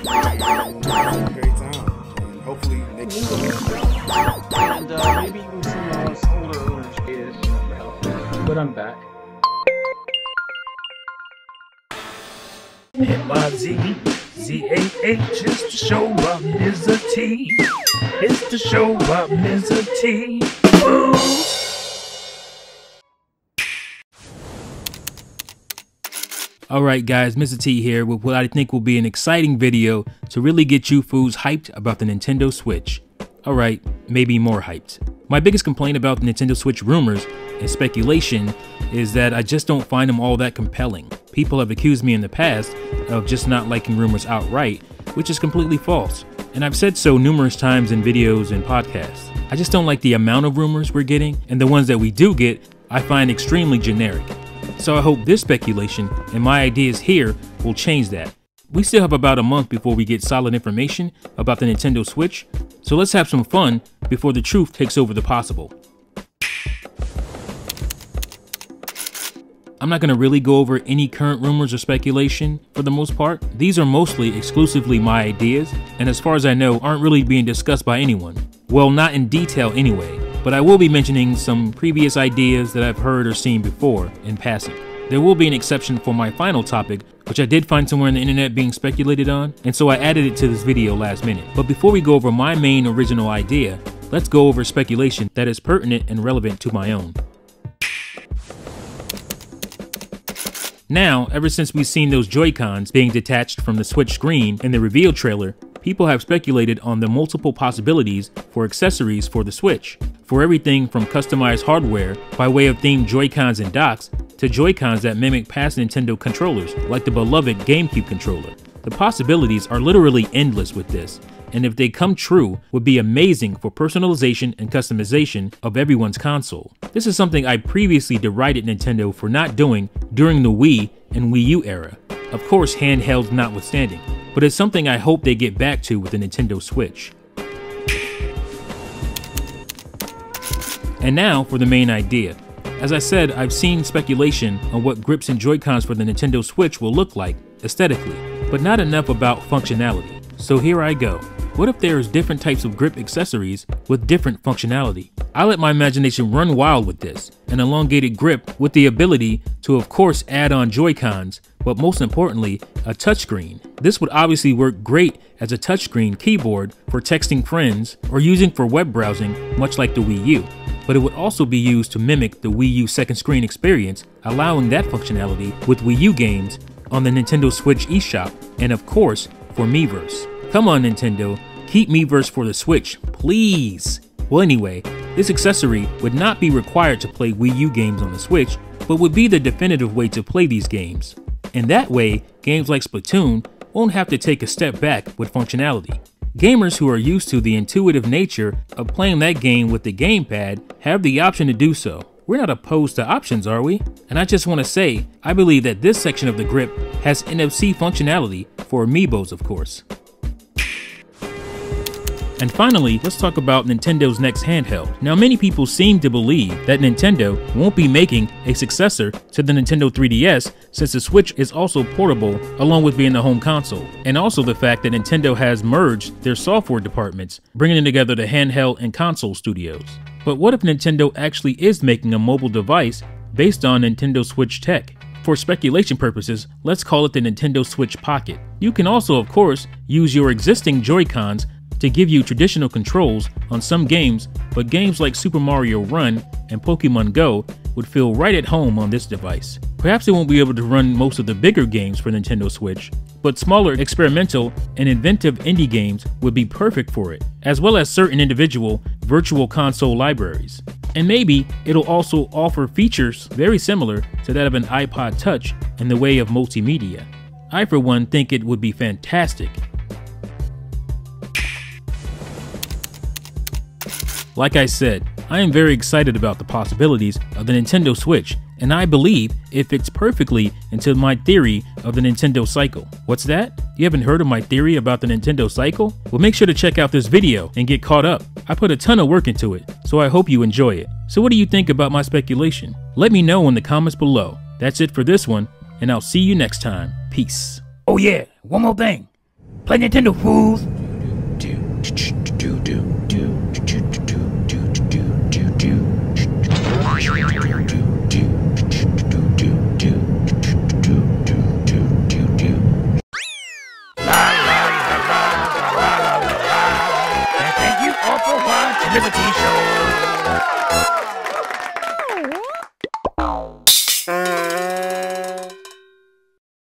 great time. And hopefully next year. And maybe even some of us older owners is. But I'm back. M-I-Z-Z-A-H, it's the show about Mizzah Tee. It's the show about Mizzah Tee. Alright guys, Mizzah Tee here with what I think will be an exciting video to really get you fools hyped about the Nintendo Switch. Alright, maybe more hyped. My biggest complaint about the Nintendo Switch rumors and speculation is that I just don't find them all that compelling. People have accused me in the past of just not liking rumors outright, which is completely false. And I've said so numerous times in videos and podcasts. I just don't like the amount of rumors we're getting, and the ones that we do get, I find extremely generic. So I hope this speculation and my ideas here will change that. We still have about a month before we get solid information about the Nintendo Switch, so let's have some fun before the truth takes over the possible. I'm not going to really go over any current rumors or speculation for the most part. These are mostly exclusively my ideas, and as far as I know, aren't really being discussed by anyone. Well, not in detail anyway, but I will be mentioning some previous ideas that I've heard or seen before in passing. There will be an exception for my final topic, which I did find somewhere on the internet being speculated on, and so I added it to this video last minute. But before we go over my main original idea, let's go over speculation that is pertinent and relevant to my own. Now, ever since we've seen those Joy-Cons being detached from the Switch screen in the reveal trailer, people have speculated on the multiple possibilities for accessories for the Switch, for everything from customized hardware by way of themed Joy-Cons and docks, to Joy-Cons that mimic past Nintendo controllers, like the beloved GameCube controller. The possibilities are literally endless with this, and if they come true, would be amazing for personalization and customization of everyone's console. This is something I previously derided Nintendo for not doing during the Wii and Wii U era, of course handheld notwithstanding, but it's something I hope they get back to with the Nintendo Switch. And now for the main idea. As I said, I've seen speculation on what grips and Joy-Cons for the Nintendo Switch will look like aesthetically, but not enough about functionality. So here I go. What if there's different types of grip accessories with different functionality? I let my imagination run wild with this, an elongated grip with the ability to of course add on Joy-Cons, but most importantly, a touchscreen. This would obviously work great as a touchscreen keyboard for texting friends or using for web browsing, much like the Wii U. But it would also be used to mimic the Wii U second screen experience, allowing that functionality with Wii U games on the Nintendo Switch eShop, and of course, for Miiverse. Come on Nintendo, keep Miiverse for the Switch, please! Well anyway, this accessory would not be required to play Wii U games on the Switch, but would be the definitive way to play these games. And that way, games like Splatoon won't have to take a step back with functionality. Gamers who are used to the intuitive nature of playing that game with the gamepad have the option to do so. We're not opposed to options, are we? And I just want to say, I believe that this section of the grip has NFC functionality for amiibos, of course. And finally, let's talk about Nintendo's next handheld. Now, many people seem to believe that Nintendo won't be making a successor to the Nintendo 3DS since the Switch is also portable along with being the home console, and also the fact that Nintendo has merged their software departments, bringing together the handheld and console studios. But what if Nintendo actually is making a mobile device based on Nintendo Switch tech? For speculation purposes, let's call it the Nintendo Switch Pocket. You can also, of course, use your existing Joy-Cons to give you traditional controls on some games, but games like Super Mario Run and Pokemon Go would feel right at home on this device. Perhaps it won't be able to run most of the bigger games for Nintendo Switch, but smaller experimental and inventive indie games would be perfect for it, as well as certain individual virtual console libraries. And maybe it'll also offer features very similar to that of an iPod Touch in the way of multimedia. I for one think it would be fantastic. Like I said, I am very excited about the possibilities of the Nintendo Switch, and I believe it fits perfectly into my theory of the Nintendo cycle. What's that? You haven't heard of my theory about the Nintendo cycle? Well, make sure to check out this video and get caught up. I put a ton of work into it, so I hope you enjoy it. So what do you think about my speculation? Let me know in the comments below. That's it for this one, and I'll see you next time. Peace. Oh yeah, one more thing. Play Nintendo, fools! Thank you all for watching Mizzah Tee Show.